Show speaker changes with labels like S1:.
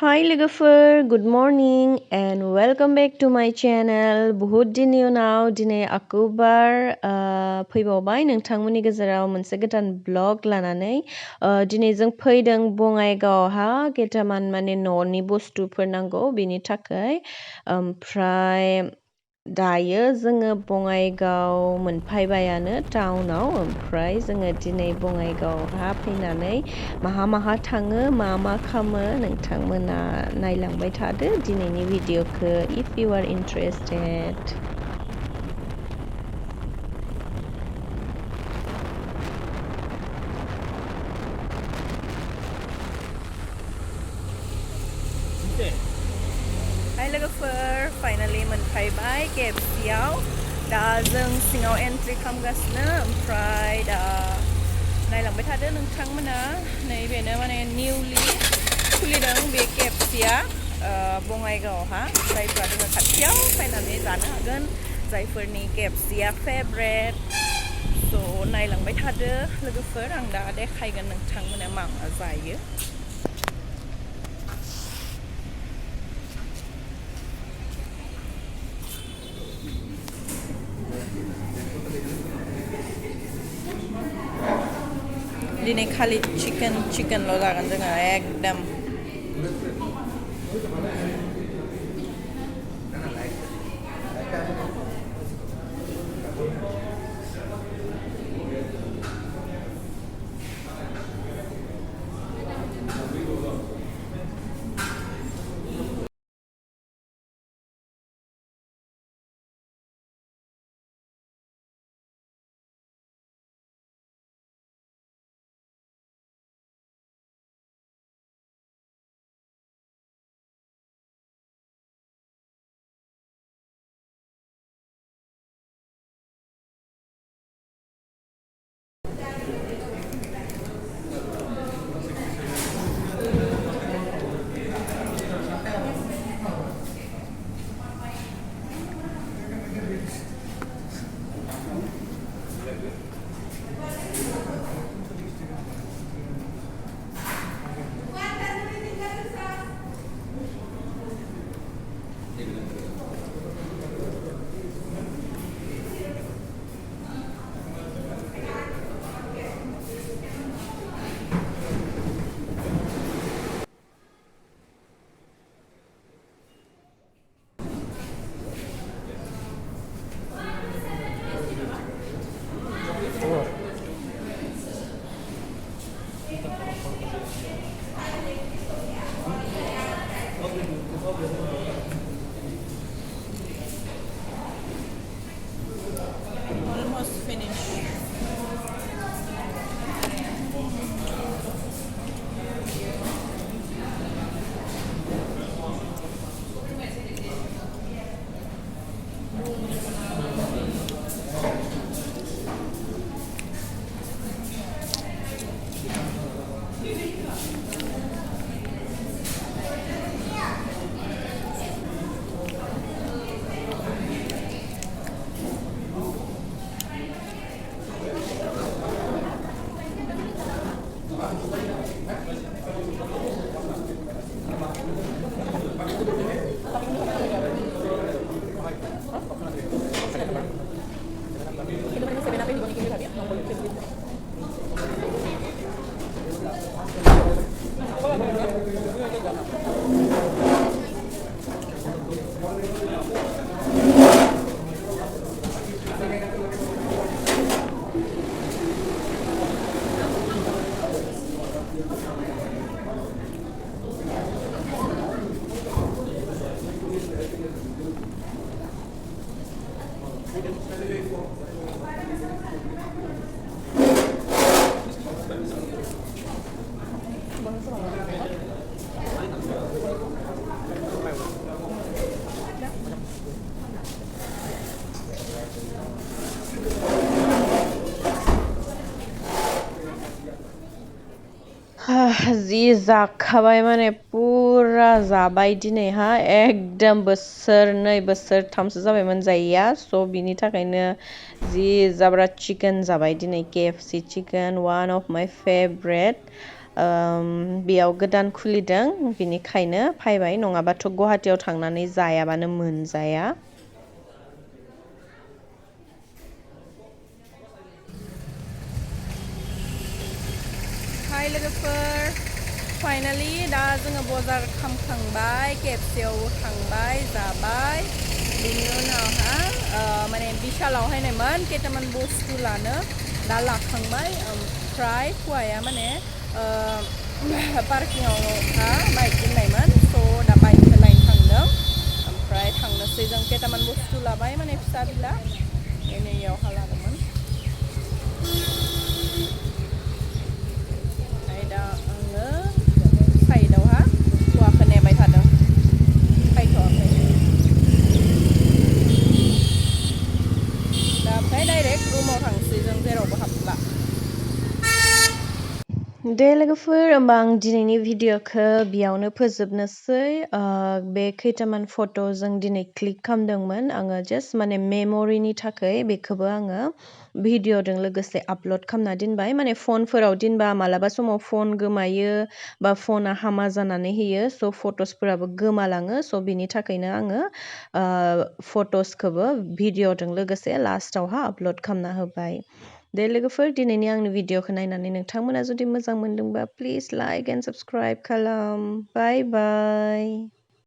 S1: Hi लोगोफोर, good morning and welcome back to my channel. बुहुत दिननि उनाव दिनै आखौबार फैबावबाय नोंथांमोननि गेजेराव मोनसे गोदान ब्लग लानानै दिनै जों फैदों बङाइगावहा केटामान माने न'नि बुस्थुफोर नांगौ बेनि थाखाय ओमफ्राय दायो जोङो बङाइगाव मोनफैबायानो टाउनाव ओमफ्राय जोङो दिनै बङाइगावहा फैनानै माहा थाङो मा खालामो नोंथांमोना नायलांबाय थादो दिनैनि भिडिअखौ if you are interested. Hi लोगोफोर, फाइनालि मोनफैबाय KFCआव दा जों सिङाव एन्ट्रि खालामगासिनो ओमफ्राय दा नायलांबाय थादो नोंथांमोना नैबेनो माने निउलि खुलिदों बे KFCआ बङाइगावहा जायफ्रा जोङो खाथियाव फैनानै जानो हागोन जायफोरनि KFCआ फेभरेट स' नायलांबाय थादो लोगोफोर आं दा देखायगोन नोंथांमोना मा जायो दिनै खालि चिकेनल' जागोन जोङो एकदम almost finished. जि जाखाबाय माने पुरा जाबाय दिनैहा एकदम बोसोरनै बोसोरथामसो जाबायमोन जायैया स' बिनि थाखायनो जि जाब्रा चिकेन जाबाय दिनै KFC chicken one of my favorite बेयाव गोदान खुलिदों बिनिखायनो फैबाय नङाबाथ' गुवाहाटीयाव थांनानै जायाबानो मोनजाया हाय लोगोफोर फाइनाली दा जोङो बाजार खालामखांबाय केएफसीआव थांबाय जाबाय बिनि उनावहा माने बिशालावहायनोमोन केटामान बुस्थु लानो दा लाखांबाय ओमफ्राय हौवाया माने पार्किंआवहा बाइक दोननायमोन स' दा बाइकखौ लायनो थांदों ओमफ्राय थांनोसै जों केटामान बुस्थु लाबाय माने फिसा बिला इयावहा लादोंमोन ओमफ्राय दा आङो साइडआवहा हौवाखौ नेबाय थादों फैथ'वाखै दा ओमफ्राय डाइरेक्ट रुमाव थांसै जों जेरावबो हाबला दे लोगोफोर होमबा आं दिनैनि भिडिअ'खौ बेयावनो फोजोबनोसै बे खैथामान फट' जों दिनै क्लिक खालामदोंमोन आङो जास्ट माने मेम'रिनि थाखाय बेखौबो आङो भिडिअ'जों लोगोसे आपल'ड खालामना दोनबाय माने फनफोराव दोनबा मालाबा समाव फन गोमायो बा फना हामा जानानै होयो स' फट'सफोराबो गोमालाङो स' बिनि थाखायनो आङो फट'सखौबो भिडिअ'जों लोगोसे लास्टावहा आपल'ड खालामना होबाय दे लोगोफोर दिनैनि आंनि भिडिअ'खौ नायनानै नोंथांमोना जुदि मोजां मोनदोंबा प्लिज लाइक एन्ड साबस्क्राइब खालाम बाय बाय